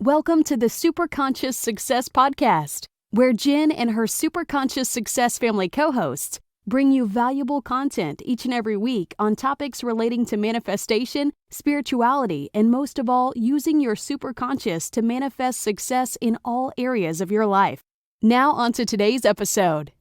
Welcome to the Superconscious Success Podcast, where Jen and her Superconscious Success family co-hosts bring you valuable content each and every week on topics relating to manifestation, spirituality, and most of all, using your superconscious to manifest success in all areas of your life. Now on to today's episode.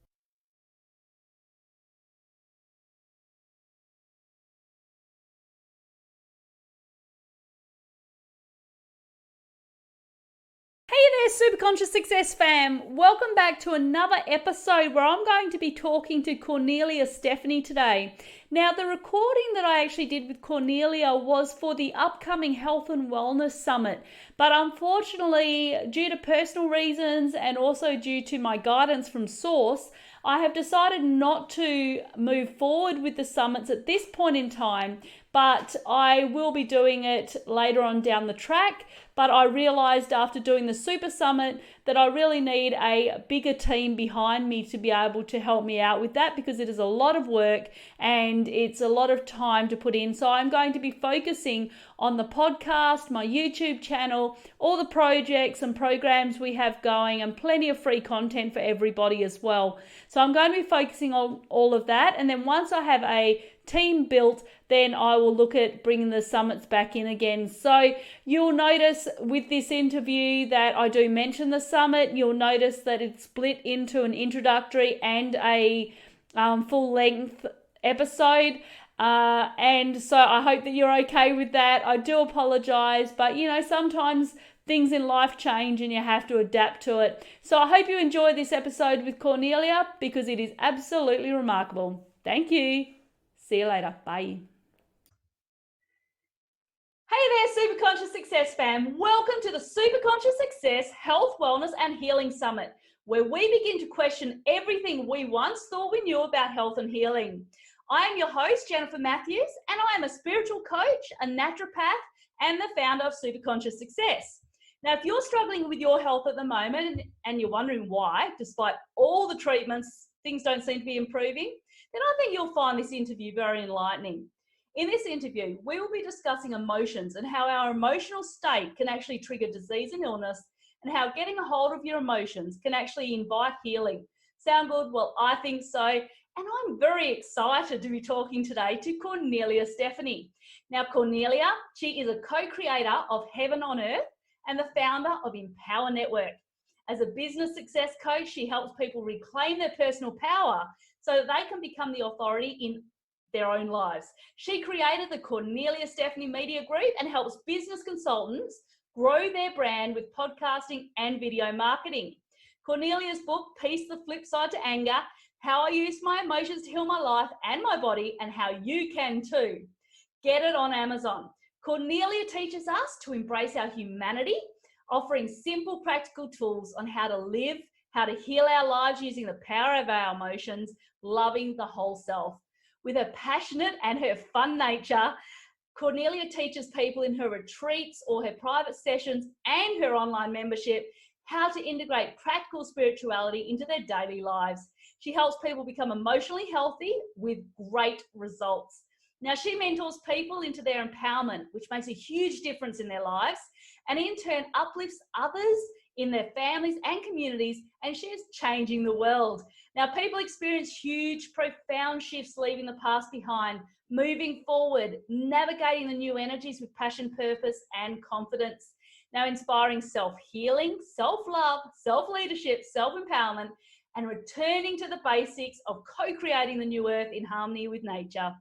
Hey there, Superconscious Success fam. Welcome back to another episode where I'm going to be talking to Kornelia Stephanie today. Now, the recording that I actually did with Kornelia was for the upcoming Health and Wellness Summit. But unfortunately, due to personal reasons and also due to my guidance from Source, I have decided not to move forward with the summits at this point in time, but I will be doing it later on down the track. But I realized after doing the Super Summit that I really need a bigger team behind me to be able to help me out with that, because it is a lot of work and it's a lot of time to put in. So I'm going to be focusing on the podcast, my YouTube channel, all the projects and programs we have going, and plenty of free content for everybody as well. So I'm going to be focusing on all of that. And then once I have a team built, then I will look at bringing the summits back in again. So you'll notice with this interview that I do mention the summit. You'll notice that it's split into an introductory and a full-length episode. And so I hope that you're okay with that. I do apologize, but sometimes things in life change and you have to adapt to it. So I hope you enjoy this episode with Kornelia, because it is absolutely remarkable. Thank you. See you later. Bye. Hey there, Superconscious Success fam. Welcome to the Superconscious Success Health, Wellness and Healing Summit, where we begin to question everything we once thought we knew about health and healing. I am your host, Jennifer Matthews, and I am a spiritual coach, a naturopath, and the founder of Superconscious Success. Now, if you're struggling with your health at the moment and you're wondering why, despite all the treatments, things don't seem to be improving, then I think you'll find this interview very enlightening. In this interview, we will be discussing emotions and how our emotional state can actually trigger disease and illness, and how getting a hold of your emotions can actually invite healing. Sound good? Well, I think so. And I'm very excited to be talking today to Kornelia Stephanie. Now, Kornelia, she is a co-creator of Heaven on Earth and the founder of Empower Network. As a business success coach, she helps people reclaim their personal power so that they can become the authority in their own lives. She created the Kornelia Stephanie Media Group and helps business consultants grow their brand with podcasting and video marketing. Kornelia's book, Peace, the Flip Side to Anger, How I Used My Emotions to Heal My Life and My Body, and How You Can Too. Get it on Amazon. Kornelia teaches us to embrace our humanity, offering simple, practical tools on how to live, how to heal our lives using the power of our emotions, loving the whole self. With her passionate and her fun nature, Kornelia teaches people in her retreats or her private sessions and her online membership how to integrate practical spirituality into their daily lives. She helps people become emotionally healthy with great results. Now, she mentors people into their empowerment, which makes a huge difference in their lives, and in turn uplifts others in their families and communities, and she is changing the world. Now, people experience huge, profound shifts, leaving the past behind, moving forward, navigating the new energies with passion, purpose, and confidence. Now, inspiring self-healing, self-love, self-leadership, self-empowerment, and returning to the basics of co-creating the new earth in harmony with nature.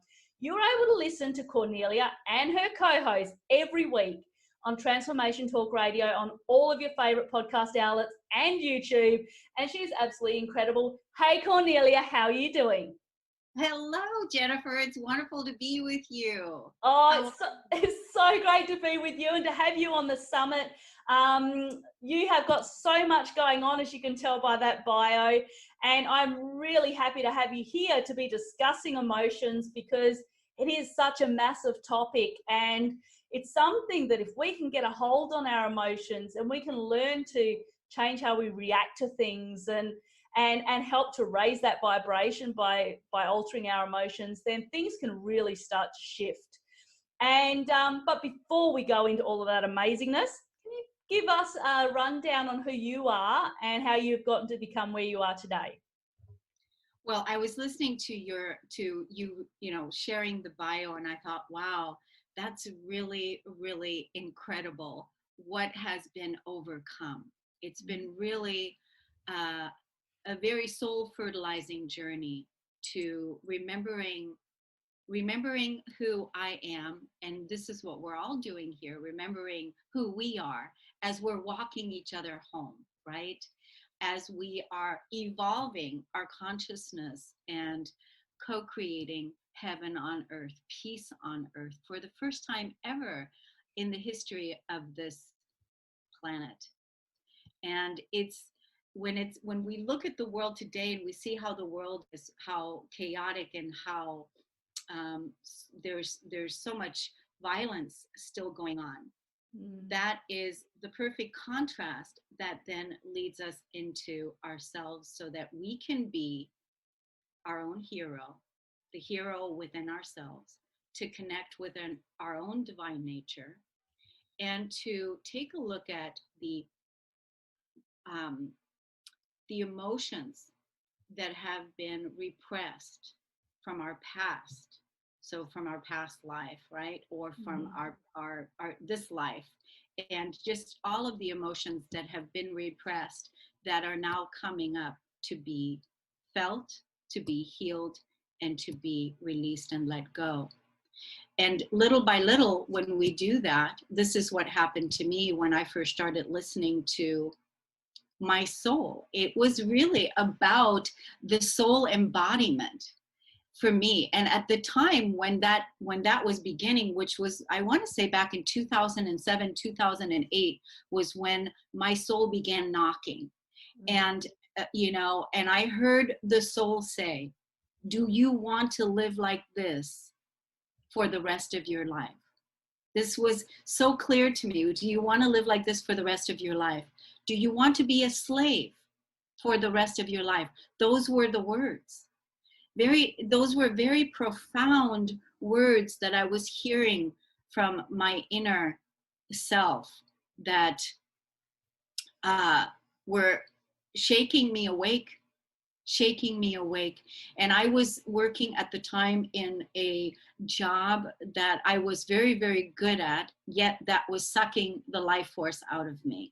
You're able to listen to Kornelia and her co-host every week on Transformation Talk Radio, on all of your favorite podcast outlets and YouTube. And she's absolutely incredible. Hey, Kornelia, how are you doing? Hello, Jennifer. It's wonderful to be with you. Oh, it's so great to be with you and to have you on the summit. You have got so much going on, as you can tell by that bio. And I'm really happy to have you here to be discussing emotions, because it is such a massive topic, and it's something that if we can get a hold on our emotions and we can learn to change how we react to things and help to raise that vibration by altering our emotions, then things can really start to shift. And but before we go into all of that amazingness, can you give us a rundown on who you are and how you've gotten to become where you are today. Well, I was listening to you sharing the bio, and I thought, wow, that's really, really incredible what has been overcome. It's been really a very soul fertilizing journey to remembering who I am. And this is what we're all doing here, remembering who we are as we're walking each other home, right? As we are evolving our consciousness and co-creating heaven on earth, peace on earth for the first time ever in the history of this planet. And when we look at the world today and we see how the world is, how chaotic and how there's so much violence still going on. That is the perfect contrast that then leads us into ourselves so that we can be our own hero, the hero within ourselves, to connect with our own divine nature, and to take a look at the emotions that have been repressed from our past. So from our past life, right? Or from our this life, and just all of the emotions that have been repressed that are now coming up to be felt, to be healed, and to be released and let go. And little by little, when we do that, this is what happened to me when I first started listening to my soul. It was really about the soul embodiment for me. And at the time when that was beginning, which was, I want to say back in 2007, 2008, was when my soul began knocking. And, and I heard the soul say, do you want to live like this for the rest of your life? This was so clear to me. Do you want to live like this for the rest of your life? Do you want to be a slave for the rest of your life? Those were the words. Those were very profound words that I was hearing from my inner self that were shaking me awake. And I was working at the time in a job that I was very, very good at, yet that was sucking the life force out of me.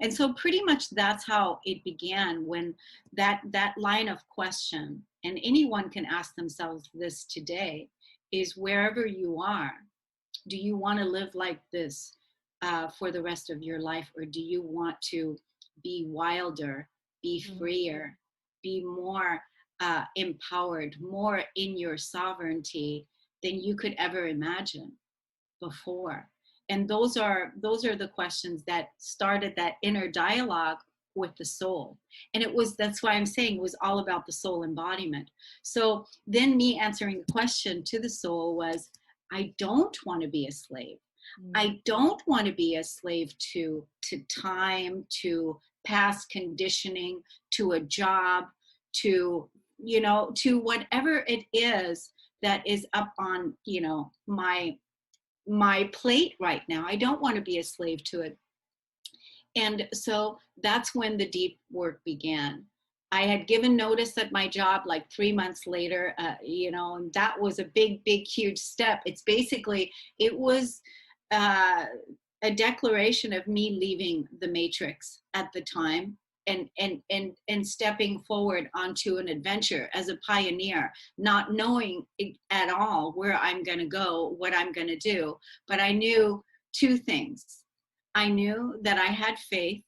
And so pretty much that's how it began, when that line of question, and anyone can ask themselves this today, is wherever you are, do you want to live like this for the rest of your life? Or do you want to be wilder, be freer, be more empowered, more in your sovereignty than you could ever imagine before? And those are the questions that started that inner dialogue with the soul. And that's why I'm saying it was all about the soul embodiment. So then me answering the question to the soul was, I don't want to be a slave. I don't want to be a slave to time, to past conditioning, to a job, to whatever it is that is up on, my plate right now. I don't want to be a slave to it. And so that's when the deep work began. I had given notice at my job like 3 months later, and that was a big, huge step. It was a declaration of me leaving the matrix at the time and stepping forward onto an adventure as a pioneer, not knowing at all where I'm going to go, what I'm going to do. But I knew two things. I knew that I had faith.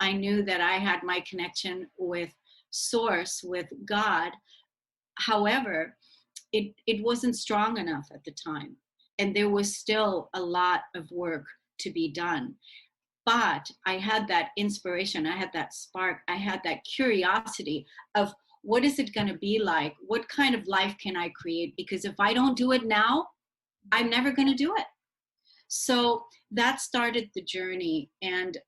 I knew that I had my connection with Source, with God. However, it wasn't strong enough at the time. And there was still a lot of work to be done. But I had that inspiration, I had that spark, I had that curiosity of what is it going to be like? What kind of life can I create? Because if I don't do it now, I'm never going to do it. So that started the journey. And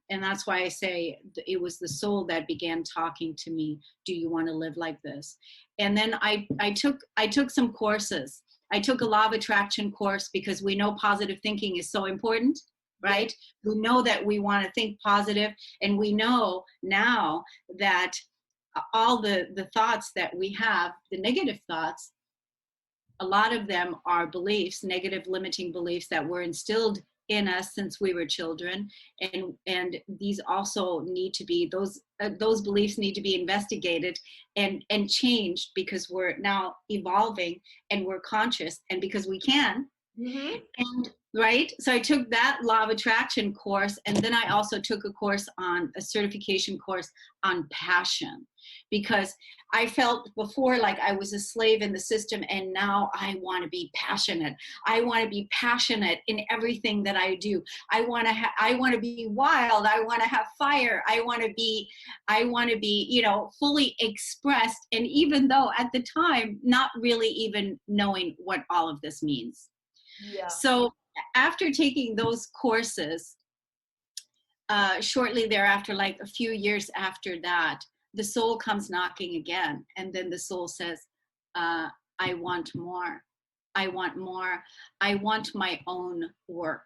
that's why I say it was the soul that began talking to me. Do you want to live like this? And then I took some courses. I took a law of attraction course because we know positive thinking is so important. right? We know that we want to think positive, and we know now that all the thoughts that we have, the negative thoughts, a lot of them are beliefs, negative limiting beliefs that were instilled in us since we were children, and these also need to be, those beliefs need to be investigated and changed, because we're now evolving and we're conscious, and because we can. And right, so I took that law of attraction course, and then I also took a certification course on passion, because I felt before like I was a slave in the system, and now I want to be passionate. I want to be passionate in everything that I do. I want to be wild. I want to have fire. I want to be, you know, fully expressed. And even though at the time, not really even knowing what all of this means. Yeah. So after taking those courses, shortly thereafter, like a few years after that, the soul comes knocking again. And then the soul says, I want more. I want more. I want my own work.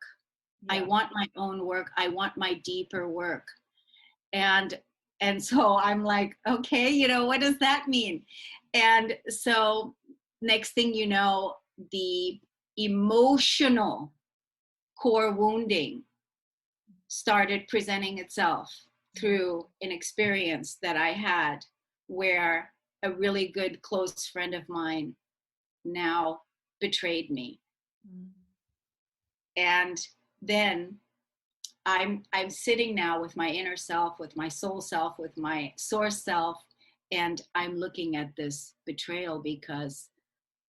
Yeah. I want my own work. I want my deeper work. And so I'm like, okay, you know, what does that mean? And so next thing you know, the emotional core wounding started presenting itself through an experience that I had, where a really good close friend of mine now betrayed me. And then I'm sitting now with my inner self, with my soul self, with my source self, and I'm looking at this betrayal, because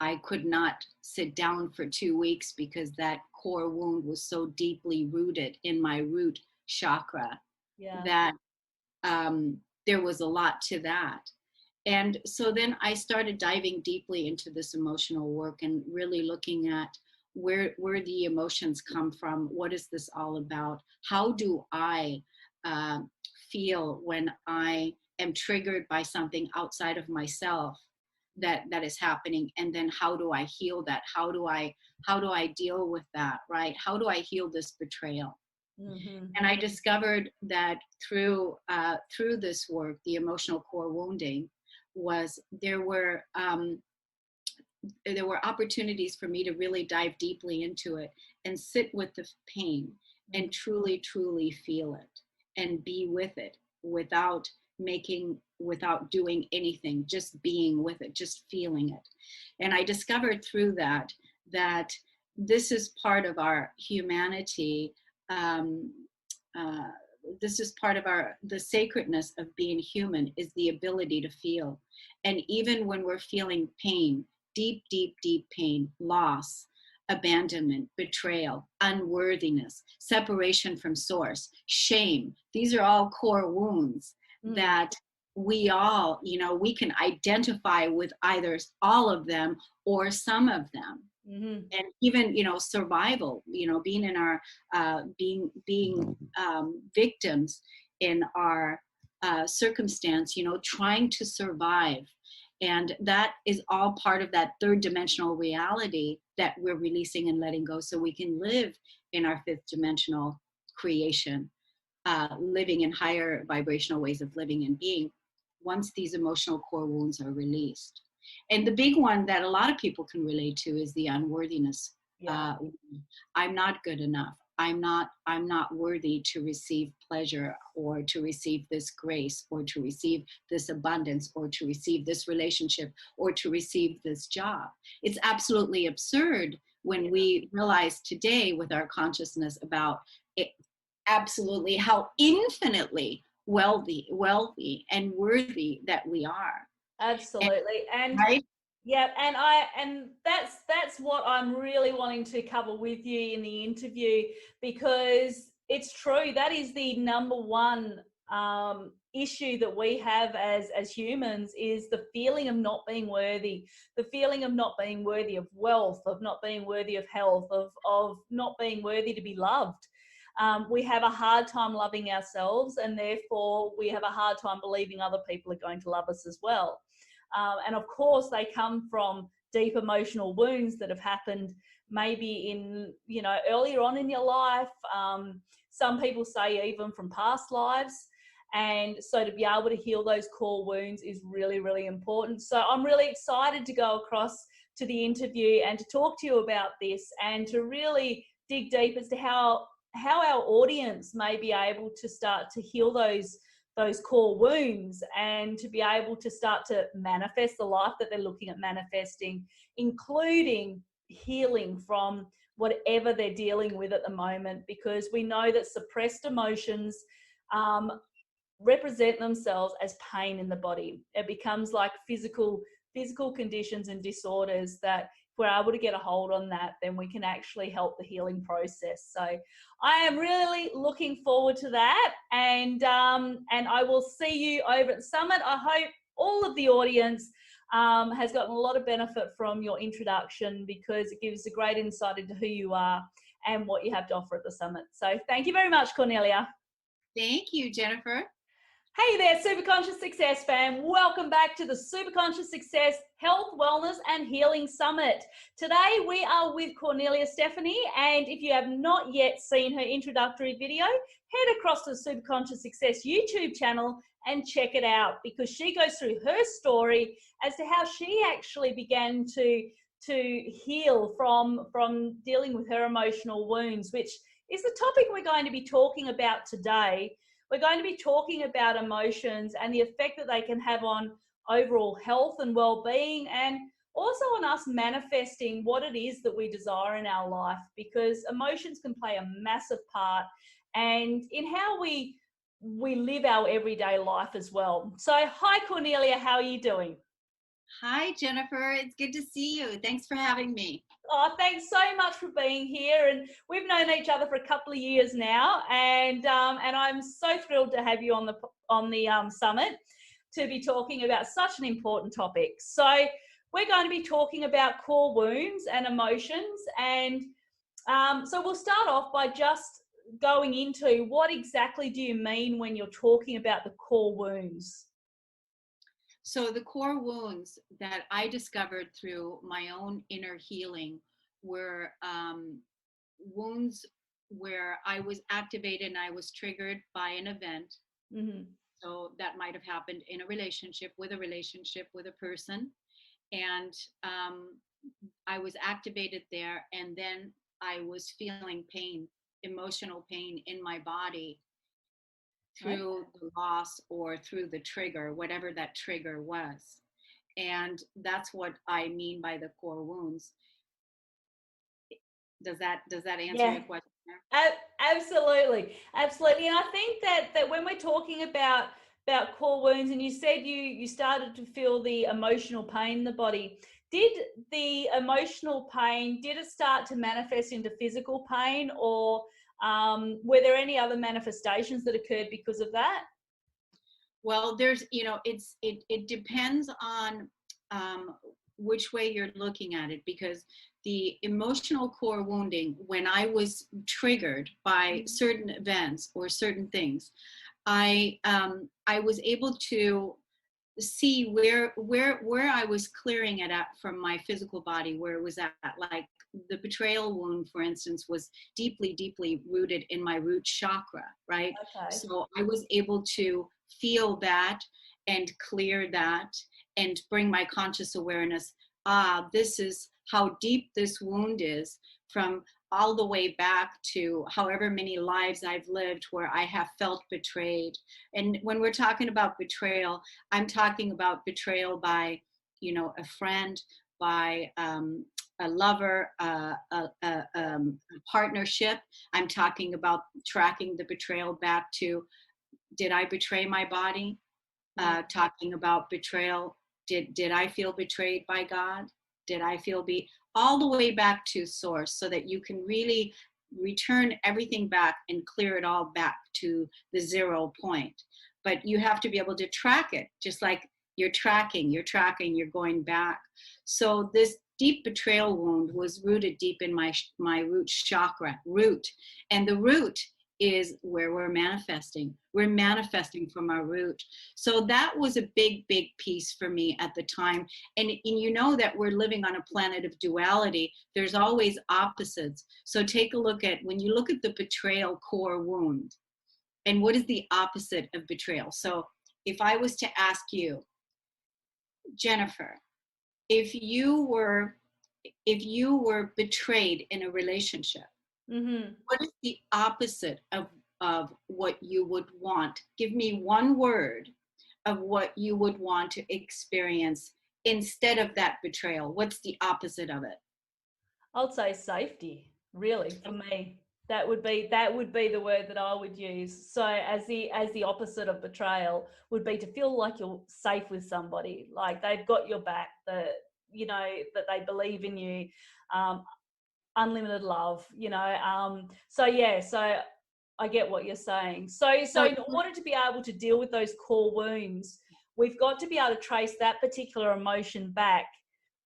I could not sit down for 2 weeks, because that core wound was so deeply rooted in my root chakra, that there was a lot to that. And so then I started diving deeply into this emotional work and really looking at where the emotions come from. What is this all about? How do I feel when I am triggered by something outside of myself that is happening? And then how do I heal that? How do I deal with that, right? How do I heal this betrayal? And I discovered that through this work, the emotional core wounding, was there were opportunities for me to really dive deeply into it and sit with the pain and truly feel it and be with it without doing anything, just being with it, just feeling it. And I discovered through that this is part of our humanity. This is part of the sacredness of being human, is the ability to feel. And even when we're feeling pain, deep pain, loss, abandonment, betrayal, unworthiness, separation from source, shame, these are all core wounds that we all, you know, we can identify with either all of them or some of them. And even, you know, survival, you know, being in our being victims in our circumstance, you know, trying to survive. And that is all part of that third dimensional reality that we're releasing and letting go, so we can live in our fifth dimensional creation, living in higher vibrational ways of living and being, once these emotional core wounds are released. And the big one that a lot of people can relate to is the unworthiness. I'm not good enough. I'm not worthy to receive pleasure, or to receive this grace, or to receive this abundance, or to receive this relationship, or to receive this job. It's absolutely absurd when we realize today with our consciousness about it, absolutely how infinitely wealthy and worthy that we are. Absolutely. And right? Yeah, and that's what I'm really wanting to cover with you in the interview, because it's true, that is the number one issue that we have as humans, is the feeling of not being worthy, the feeling of not being worthy of wealth, of not being worthy of health, of not being worthy to be loved. We have a hard time loving ourselves, and therefore we have a hard time believing other people are going to love us as well. And of course, they come from deep emotional wounds that have happened maybe in, earlier on in your life. Some people say even from past lives. And so to be able to heal those core wounds is really, really important. So I'm really excited to go across to the interview and to talk to you about this and to really dig deep as to how our audience may be able to start to heal those core wounds and to be able to start to manifest the life that they're looking at manifesting, including healing from whatever they're dealing with at the moment, because we know that suppressed emotions represent themselves as pain in the body. It becomes like physical conditions and disorders that if we're able to get a hold on that, then we can actually help the healing process. So I am really looking forward to that, and I will see you over at the summit. I hope all of the audience has gotten a lot of benefit from your introduction, because it gives a great insight into who you are and what you have to offer at the summit. So thank you very much, Kornelia. Thank you, Jennifer. Hey there, Super Conscious Success fam. Welcome back to the Super Conscious Success Health, Wellness and Healing Summit. Today we are with Kornelia Stephanie, and if you have not yet seen her introductory video, head across to the Super Conscious Success YouTube channel and check it out, because she goes through her story as to how she actually began to heal from dealing with her emotional wounds, which is the topic we're going to be talking about today. We're going to be talking about emotions and the effect that they can have on overall health and well-being, and also on us manifesting what it is that we desire in our life, because emotions can play a massive part and in how we live our everyday life as well. So hi, Kornelia, how are you doing? Hi, Jennifer. It's good to see you. Thanks for having me. Oh, thanks so much for being here. And we've known each other for a couple of years now, and I'm so thrilled to have you on the summit to be talking about such an important topic. So we're going to be talking about core wounds and emotions, and so we'll start off by just going into what exactly do you mean when you're talking about the core wounds? So the core wounds that I discovered through my own inner healing were wounds where I was activated and I was triggered by an event. Mm-hmm. So that might have happened in a relationship with a person. And I was activated there, and then I was feeling pain, emotional pain in my body through the loss or through the trigger, whatever that trigger was. And that's what I mean by the core wounds. Does that answer your question there? Absolutely. And I think that when we're talking about core wounds, and you said you started to feel the emotional pain in the body, did the emotional pain, did it start to manifest into physical pain, or were there any other manifestations that occurred because of that? Well, there's, it depends on which way you're looking at it, because the emotional core wounding, when I was triggered by certain events or certain things, I was able to see where I was clearing it at from my physical body, where it was at. Like the betrayal wound, for instance, was deeply rooted in my root chakra, right? Okay. So I was able to feel that and clear that and bring my conscious awareness. This is how deep this wound is, from all the way back to however many lives I've lived where I have felt betrayed. And when we're talking about betrayal, I'm talking about betrayal by, a friend, by a lover, a partnership. I'm talking about tracking the betrayal back to, did I betray my body? Talking about betrayal, did I feel betrayed by God? Did I feel all the way back to source, so that you can really return everything back and clear it all back to the 0 point. But you have to be able to track it, just like you're you're going back. So this deep betrayal wound was rooted deep in my root chakra, and the root is where we're manifesting. We're manifesting from our root. So that was a big, big piece for me at the time. And you know that we're living on a planet of duality. There's always opposites. So take a look at, when you look at the betrayal core wound, and what is the opposite of betrayal? So if I was to ask you, Jennifer, if you were betrayed in a relationship, what is the opposite of what you would want? Give me one word of what you would want to experience instead of that betrayal. What's the opposite of it? I'd say safety, really, for me. That would be the word that I would use. So as the opposite of betrayal would be to feel like you're safe with somebody, like they've got your back, that that they believe in you, unlimited love, so yeah, so I get what you're saying. So So in order to be able to deal with those core wounds, we've got to be able to trace that particular emotion back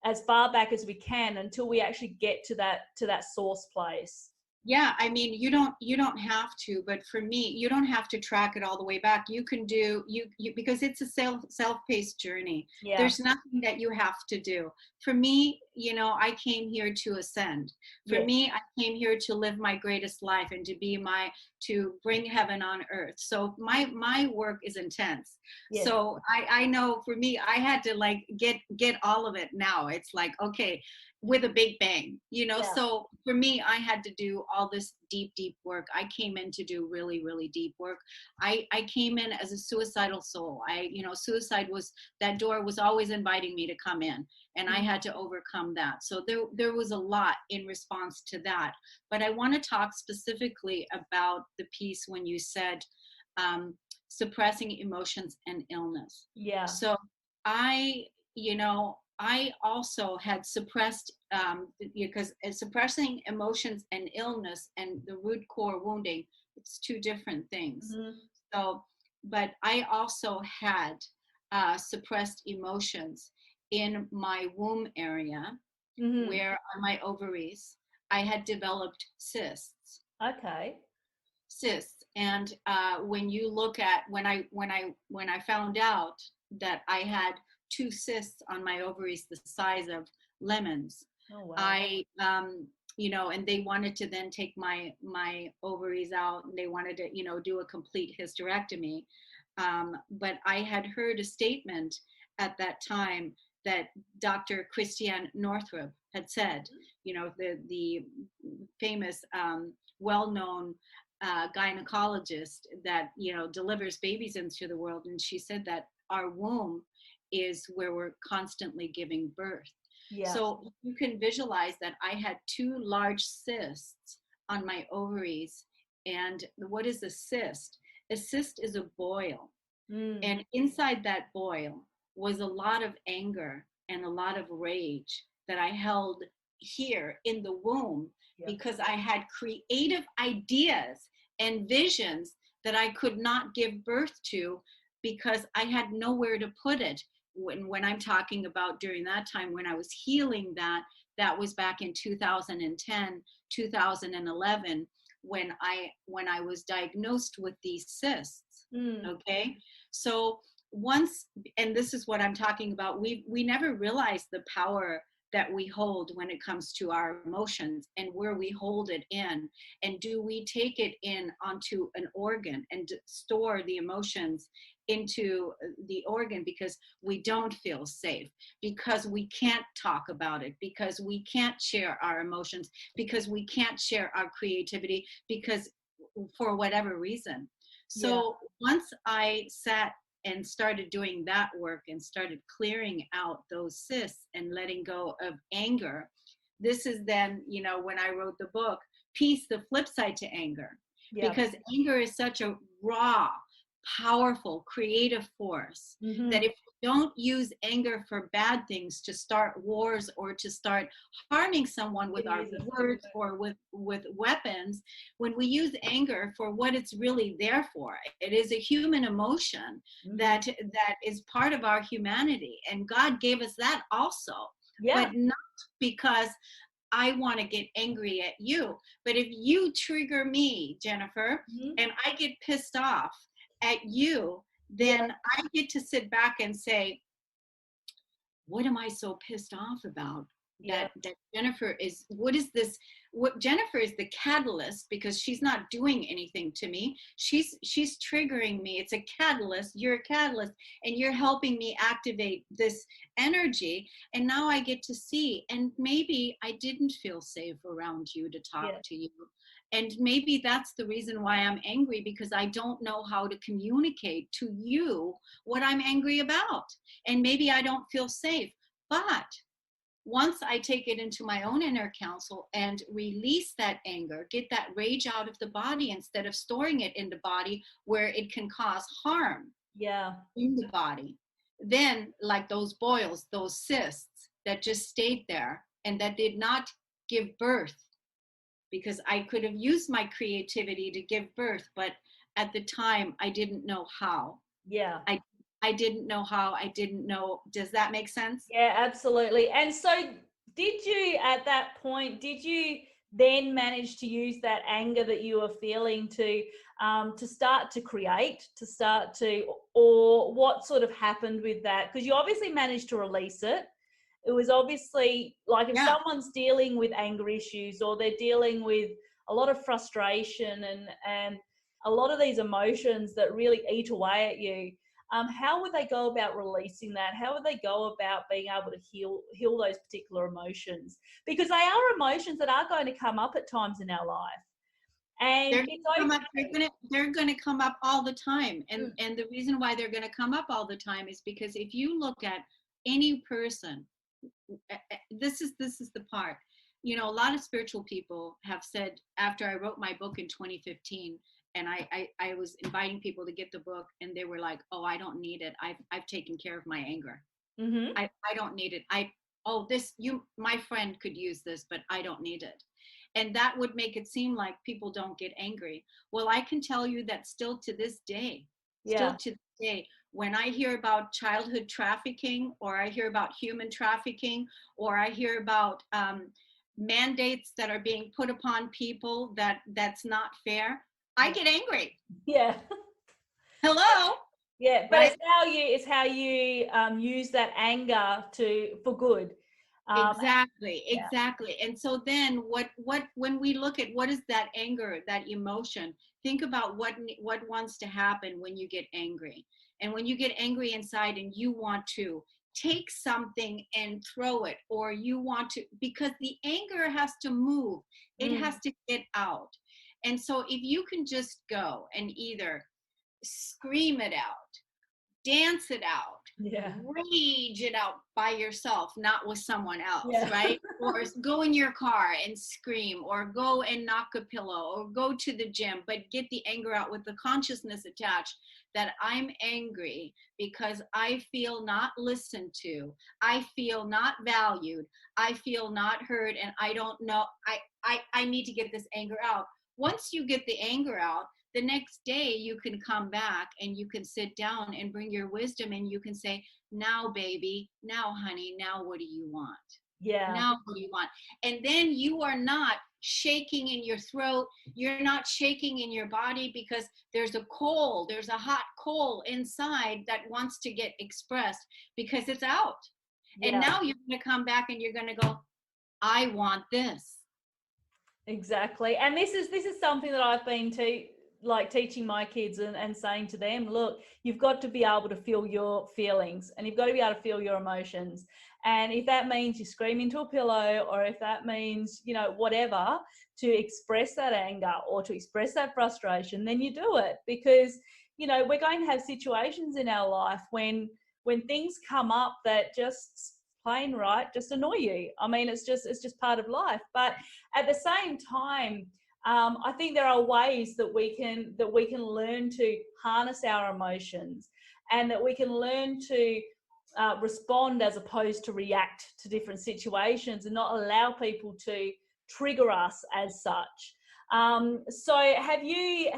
as far back as we can until we actually get to that source place. yeah, I mean, you don't have to, but for me, you don't have to track it all the way back. You can do you because it's a self-paced journey. Yeah. There's nothing that you have to do. For me, I came here to ascend. For Yes. me, I came here to live my greatest life and to bring heaven on earth. So my work is intense. Yes. So I know for me, I had to like get all of it now. It's like, okay, with a big bang, Yeah. So for me, I had to do all this deep work. I came in to do really, really deep work. I came in as a suicidal soul. Suicide that door was always inviting me to come in, and I had to overcome that. So there was a lot in response to that. But I want to talk specifically about the piece when you said suppressing emotions and illness. Yeah. So I also had suppressed, because suppressing emotions and illness and the root core wounding, it's two different things. So, but I also had suppressed emotions in my womb area, where on my ovaries, I had developed cysts. Okay. And when you look at when I found out that I had 2 cysts on my ovaries the size of lemons, Oh, wow. I and they wanted to then take my ovaries out, and they wanted to do a complete hysterectomy, but I had heard a statement at that time that Dr. Christiane Northrup had said, the famous well-known gynecologist that delivers babies into the world, and she said that our womb is where we're constantly giving birth. Yeah. So you can visualize that I had 2 large cysts on my ovaries. And what is a cyst? A cyst is a boil. And inside that boil was a lot of anger and a lot of rage that I held here in the womb, because I had creative ideas and visions that I could not give birth to because I had nowhere to put it. When I'm talking about during that time when I was healing, that was back in 2010, 2011, when I was diagnosed with these cysts. Okay, so and this is what I'm talking about, we never realize the power that we hold when it comes to our emotions, and where we hold it in, and do we take it in onto an organ and store the emotions into the organ because we don't feel safe, because we can't talk about it, because we can't share our emotions, because we can't share our creativity, because for whatever reason. So once I sat and started doing that work and started clearing out those cysts and letting go of anger, this is then, when I wrote the book, Peace, the Flip Side to Anger. Because anger is such a raw, powerful, creative force that if we don't use anger for bad things, to start wars or to start harming someone with our words or with weapons, when we use anger for what it's really there for, it is a human emotion that is part of our humanity, and God gave us that also, but not because I want to get angry at you. But if you trigger me, Jennifer, Mhm. and I get pissed off at you, then I get to sit back and say, what am I so pissed off about? Yeah. That Jennifer is, what is this? What Jennifer is the catalyst, because she's not doing anything to me. She's triggering me. It's a catalyst. You're a catalyst, and you're helping me activate this energy. And now I get to see, and maybe I didn't feel safe around you to talk Yeah. to you. And maybe that's the reason why I'm angry, because I don't know how to communicate to you what I'm angry about. And maybe I don't feel safe. But once I take it into my own inner counsel and release that anger, get that rage out of the body instead of storing it in the body where it can cause harm Yeah. in the body, then like those boils, those cysts that just stayed there and that did not give birth, because I could have used my creativity to give birth, but at the time I didn't know how. Yeah. I didn't know how. I didn't know. Does that make sense? Yeah, absolutely. And so did you, at that point, did you then manage to use that anger that you were feeling to start to create, to start to, or what sort of happened with that? Because you obviously managed to release it. It was obviously like if Yeah. someone's dealing with anger issues or they're dealing with a lot of frustration and a lot of these emotions that really eat away at you, how would they go about releasing that? How would they go about being able to heal those particular emotions? Because they are emotions that are going to come up at times in our life, and They're it's gonna come up, okay. they're gonna come up all the time. Mm. And the reason why they're gonna come up all the time is because if you look at any person, this is the part. You know, a lot of spiritual people have said, after I wrote my book in 2015, and I was inviting people to get the book, and they were like, oh, I don't need it. I've taken care of my anger. Mm-hmm. I don't need it. Oh, this, you, my friend could use this, but I don't need it. And that would make it seem like people don't get angry. Well, I can tell you that still to this day, Yeah. when I hear about childhood trafficking, or I hear about human trafficking, or I hear about mandates that are being put upon people that's not fair, I get angry. Yeah. Hello, Yeah, but right? it's how you use that anger for good. Um, Exactly, yeah. exactly. And so then what when we look at what is that anger, that emotion, think about what wants to happen when you get angry. And when you get angry inside and you want to take something and throw it, or you want to, because the anger has to move, it has Mm. to get out. And so if you can just go and either scream it out, dance it out, Yeah. rage it out by yourself, not with someone else, Yeah. right? Or go in your car and scream, or go and knock a pillow, or go to the gym, but get the anger out with the consciousness attached that I'm angry because I feel not listened to, I feel not valued, I feel not heard, and I don't know, I need to get this anger out. Once you get the anger out, the next day you can come back and you can sit down and bring your wisdom, and you can say, now baby, now honey, now what do you want? Yeah. Now what do you want? And then you are not shaking in your throat, you're not shaking in your body, because there's a hot coal inside that wants to get expressed, because it's out. And Yeah. now you're going to come back and you're going to go, I want this. Exactly. And this is something that I've been teaching my kids and saying to them, look, you've got to be able to feel your feelings, and you've got to be able to feel your emotions. And if that means you scream into a pillow, or if that means, whatever, to express that anger or to express that frustration, then you do it, because, we're going to have situations in our life when things come up that just plain right just annoy you. I mean, it's just part of life. But at the same time, I think there are ways that we can learn to harness our emotions, and that we can learn to respond as opposed to react to different situations, and not allow people to trigger us as such. So have you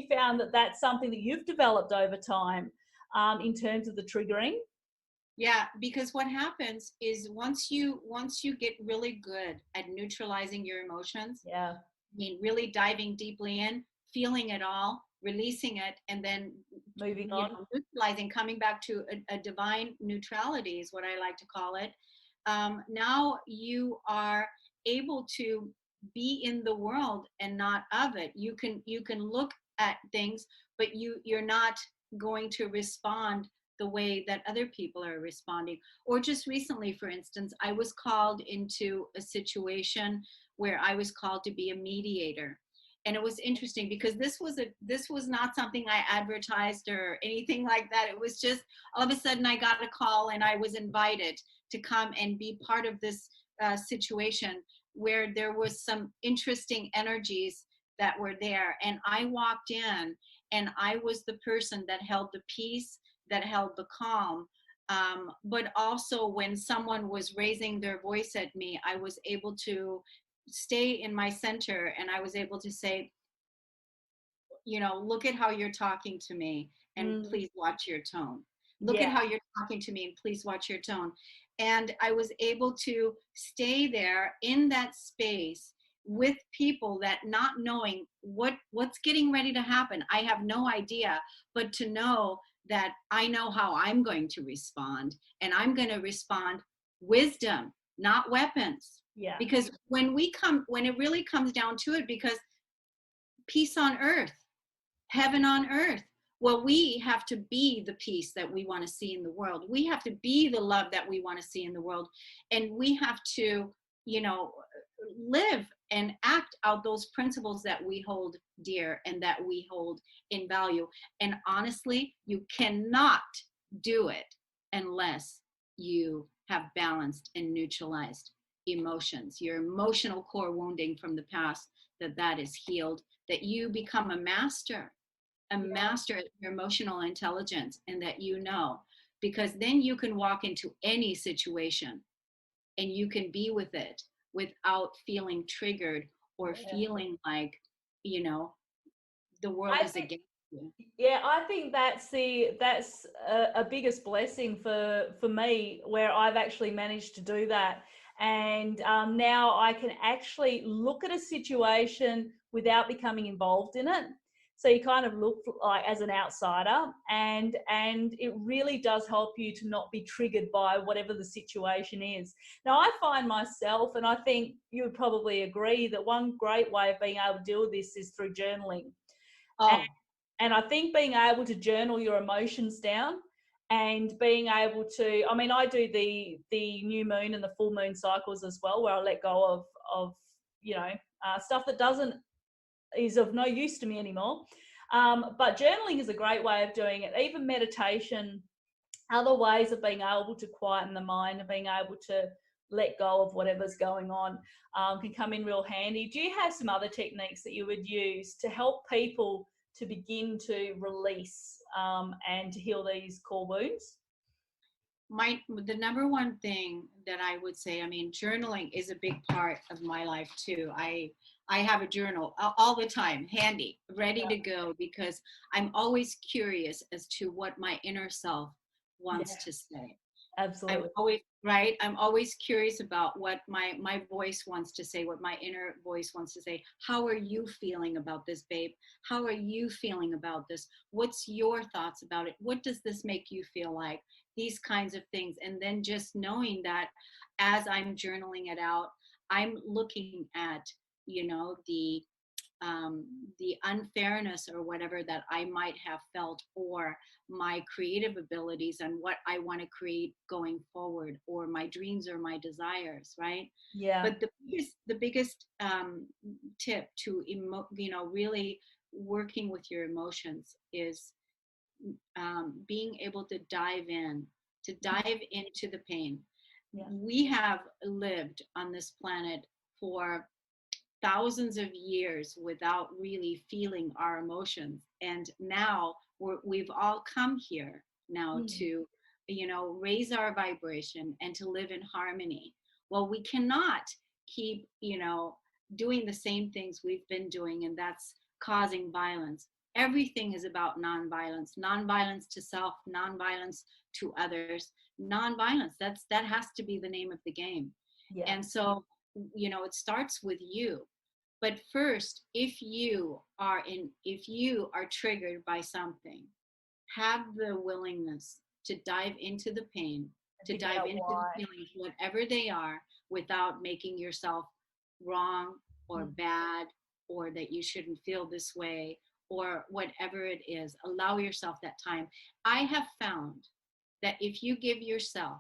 found that that's something that you've developed over time, in terms of the triggering? Yeah, because what happens is once you get really good at neutralizing your emotions, Yeah. I mean, really diving deeply in, feeling it all, releasing it, and then, Moving on. neutralizing, coming back to a divine neutrality is what I like to call it. Now you are able to be in the world and not of it. You can look at things, but you're not going to respond the way that other people are responding. Or just recently, for instance, I was called into a situation where I was called to be a mediator. And it was interesting because this was not something I advertised or anything like that. It was just all of a sudden I got a call and I was invited to come and be part of this situation where there was some interesting energies that were there. And I walked in and I was the person that held the peace, that held the calm. But also when someone was raising their voice at me, I was able to stay in my center, and I was able to say, look at how you're talking to me, and Mm, please watch your tone. Look at yeah. how you're talking to me, and please watch your tone. And I was able to stay there in that space with people, that not knowing what's getting ready to happen, I have no idea, but to know that I know how I'm going to respond, and I'm going to respond wisdom, not weapons. Yeah. Because when it really comes down to it, because peace on earth, heaven on earth. Well, we have to be the peace that we want to see in the world. We have to be the love that we want to see in the world. And we have to, live and act out those principles that we hold dear and that we hold in value. And honestly, you cannot do it unless you have balanced and neutralized emotions, your emotional core wounding from the past, that is healed, that you become a master at your emotional intelligence, and that because then you can walk into any situation and you can be with it without feeling triggered or Yeah. feeling like, the world I is think, against you. yeah, I think that's a biggest blessing for me, where I've actually managed to do that. And now I can actually look at a situation without becoming involved in it. So you kind of look like as an outsider, and it really does help you to not be triggered by whatever the situation is. Now I find myself, and I think you would probably agree, that one great way of being able to deal with this is through journaling. Oh, And I think being able to journal your emotions down, and being able to, I mean, I do the new moon and the full moon cycles as well, where I let go of stuff that doesn't is of no use to me anymore. But journaling is a great way of doing it. Even meditation, other ways of being able to quieten the mind and being able to let go of whatever's going on, can come in real handy. Do you have some other techniques that you would use to help people to begin to release and to heal these core wounds? the number one thing that I would say, I mean, journaling is a big part of my life too. I have a journal all the time, handy, ready to go, because I'm always curious as to what my inner self wants Yeah, to say. I'm absolutely. always right. I'm always curious about what my voice wants to say, what my inner voice wants to say. How are you feeling about this, babe? How are you feeling about this? What's your thoughts about it? What does this make you feel like? These kinds of things. And then just knowing that as I'm journaling it out, I'm looking at, you know, the unfairness or whatever that I might have felt, or my creative abilities and what I want to create going forward, or my dreams or my desires, right? Yeah. But the biggest tip to really working with your emotions is being able to dive into the pain. Yeah. We have lived on this planet for thousands of years without really feeling our emotions, and now we've all come here now Mm. to raise our vibration and to live in harmony. Well, we cannot keep doing the same things we've been doing, and that's causing violence. Everything is about nonviolence to self, nonviolence to others, nonviolence. That has to be the name of the game. Yeah. And so, it starts with you. But first, if you are triggered by something, have the willingness to dive into the pain, to Figure dive out into why. the feelings, whatever they are, without making yourself wrong or bad, or that you shouldn't feel this way, or whatever it is. Allow yourself that time. I have found that if you give yourself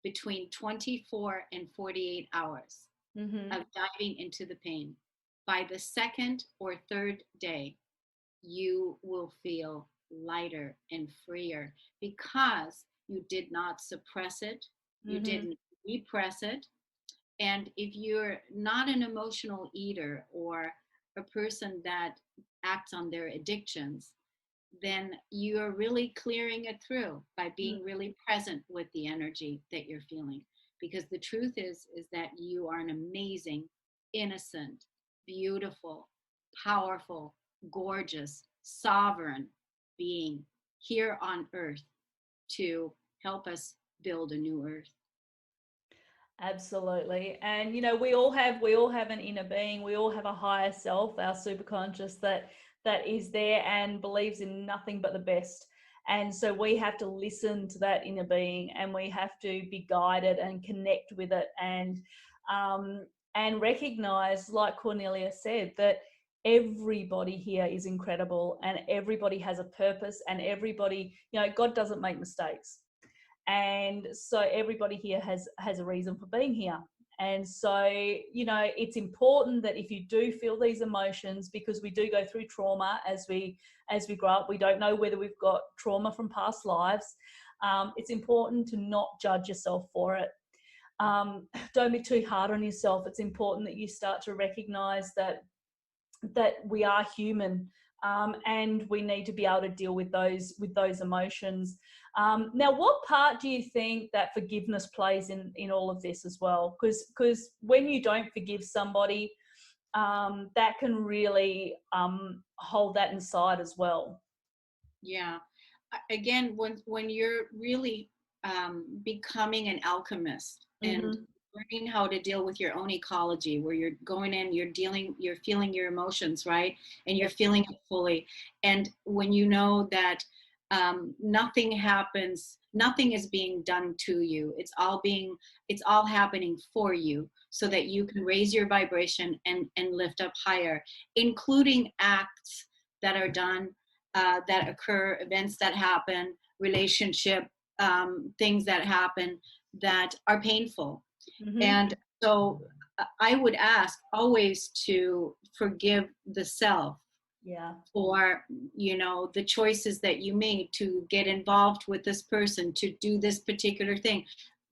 between 24 and 48 hours of diving into the pain, by the second or third day, you will feel lighter and freer because you did not suppress it, you didn't repress it. And if you're not an emotional eater or a person that acts on their addictions, then you're really clearing it through by being really present with the energy that you're feeling. Because the truth is that you are an amazing, innocent, beautiful, powerful, gorgeous, sovereign being here on earth to help us build a new earth. Absolutely. And we all have an inner being. We all have a higher self, our superconscious that is there and believes in nothing but the best. And so we have to listen to that inner being, and we have to be guided and connect with it, and recognize, like Kornelia said, that everybody here is incredible and everybody has a purpose, and everybody, God doesn't make mistakes. And so everybody here has a reason for being here. And so it's important that if you do feel these emotions, because we do go through trauma as we grow up, we don't know whether we've got trauma from past lives. It's important to not judge yourself for it. Don't be too hard on yourself. It's important that you start to recognize that we are human, and we need to be able to deal with those emotions. Now, what part do you think that forgiveness plays in all of this as well? Because when you don't forgive somebody, that can really hold that inside as well. Yeah. Again, when you're really becoming an alchemist and learning how to deal with your own ecology, where you're going in, you're feeling your emotions, right? And you're feeling it fully. And when you know that nothing is being done to you, it's all happening for you, so that you can raise your vibration and lift up higher, including acts that are done, that occur, events that happen, relationship things that happen that are painful. And so I would ask always to forgive the self for the choices that you made to get involved with this person, to do this particular thing.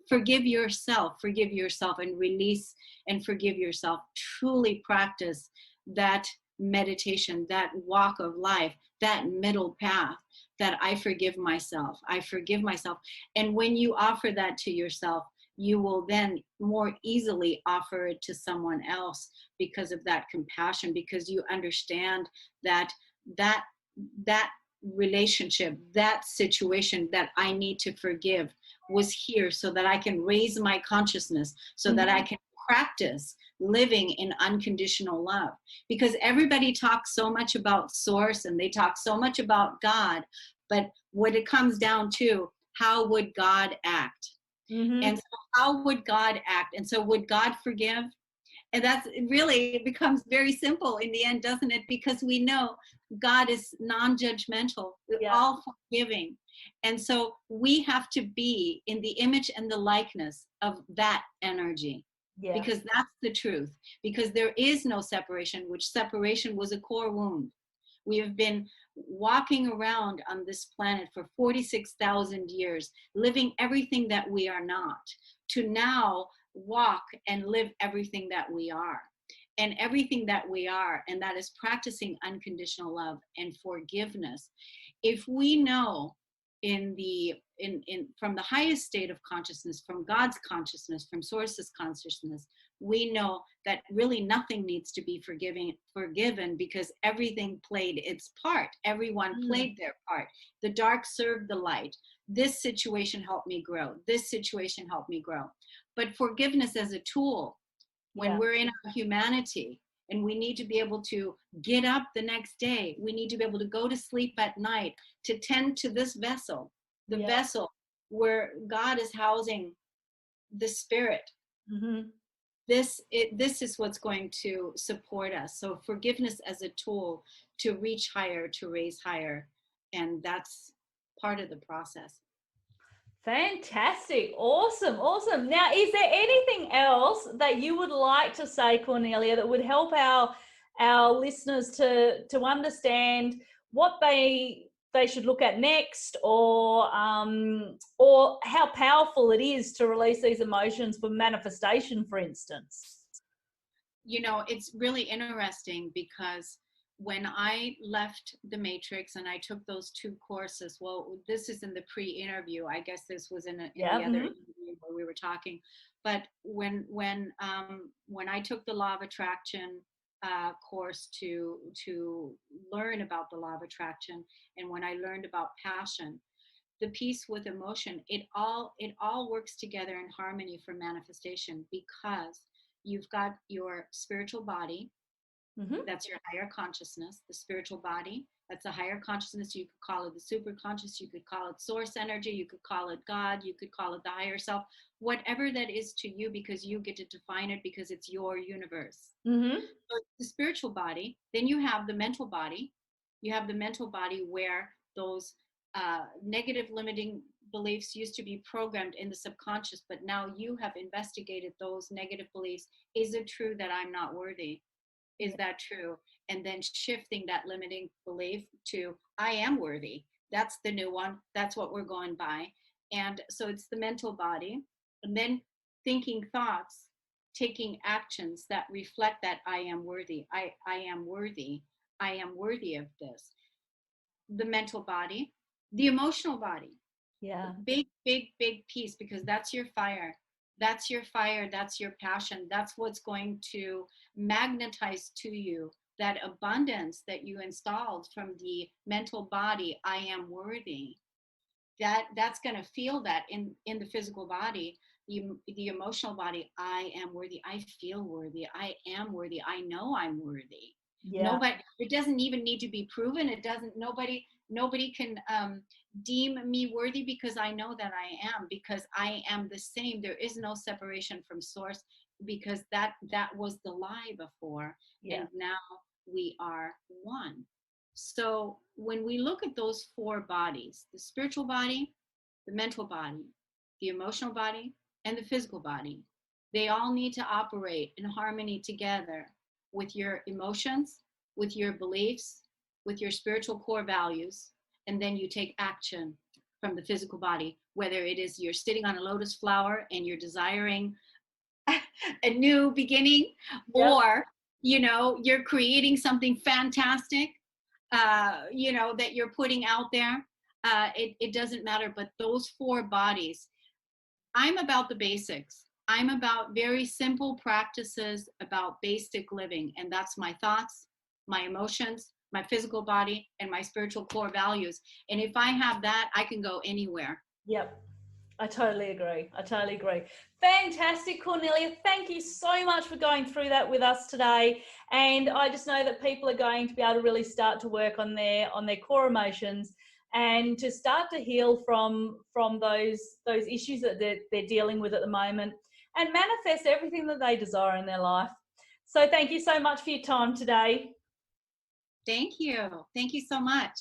Forgive yourself and release and forgive yourself. Truly practice that meditation, that walk of life, that middle path, that I forgive myself. And when you offer that to yourself, you will then more easily offer it to someone else because of that compassion, because you understand that relationship, that situation that I need to forgive was here so that I can raise my consciousness, so that I can practice living in unconditional love. Because everybody talks so much about source and they talk so much about God, but what it comes down to, how would God act? And so how would God act? And so would God forgive? And that's really, it becomes very simple in the end, doesn't it? Because we know God is non-judgmental, all forgiving. And so we have to be in the image and the likeness of that energy. Because that's the truth. Because there is no separation, which separation was a core wound. We have been walking around on this planet for 46,000 years, living everything that we are not, to now walk and live everything that we are. And everything that we are, and that is practicing unconditional love and forgiveness. If we know from the highest state of consciousness, from God's consciousness, from Source's consciousness, we know that really nothing needs to be forgiven because everything played its part. Everyone played their part. The dark served the light. This situation helped me grow. This situation helped me grow. But forgiveness as a tool, when we're in our humanity and we need to be able to get up the next day, we need to be able to go to sleep at night to tend to this vessel, the vessel where God is housing the spirit. This is what's going to support us. So forgiveness as a tool to reach higher, to raise higher. And that's part of the process. Fantastic. Awesome. Awesome. Now, is there anything else that you would like to say, Kornelia, that would help our listeners to understand what they should look at next, or how powerful it is to release these emotions for manifestation, for instance? You know, it's really interesting because when I left the Matrix and I took those 2 courses, well, this is in the pre-interview. I guess this was in the other interview where we were talking. But when I took the Law of Attraction course to learn about the Law of Attraction, and when I learned about passion, the piece with emotion, it all works together in harmony for manifestation, because you've got your spiritual body. That's your higher consciousness. The spiritual body, that's a higher consciousness. You could call it the superconscious. You could call it source energy. You could call it God. You could call it the higher self. Whatever that is to you, because you get to define it, because it's your universe. So the spiritual body. Then you have the mental body. You have the mental body where those negative limiting beliefs used to be programmed in the subconscious, but now you have investigated those negative beliefs. Is it true that I'm not worthy? Is that true? And then shifting that limiting belief to I am worthy. That's the new one. That's what we're going by. And so it's the mental body. And then thinking thoughts, taking actions that reflect that I am worthy. I am worthy. I am worthy of this. The mental body, the emotional body. Big piece, because that's your fire. That's your fire. That's your passion. That's what's going to magnetize to you that abundance that you installed from the mental body. I am worthy. That's going to feel that in the physical body. The emotional body, I am worthy. I feel worthy. I am worthy. I know I'm worthy. Nobody, it doesn't even need to be proven. It doesn't, nobody can deem me worthy, because I know that I am, because I am the same. There is no separation from source, because that was the lie before. And now we are one. So when we look at those 4 bodies, the spiritual body, the mental body, the emotional body, and the physical body, they all need to operate in harmony together with your emotions, with your beliefs, with your spiritual core values. And then you take action from the physical body, whether it is you're sitting on a lotus flower and you're desiring a new beginning, or, you know, you're creating something fantastic, you know, that you're putting out there. It doesn't matter, but those 4 bodies, I'm about the basics. I'm about very simple practices about basic living. And that's my thoughts, my emotions, my physical body, and my spiritual core values. And if I have that, I can go anywhere. I totally agree. Fantastic, Kornelia. Thank you so much for going through that with us today. And I just know that people are going to be able to really start to work on their core emotions, and to start to heal from those issues that they're dealing with at the moment, and manifest everything that they desire in their life. So thank you so much for your time today. Thank you. Thank you so much.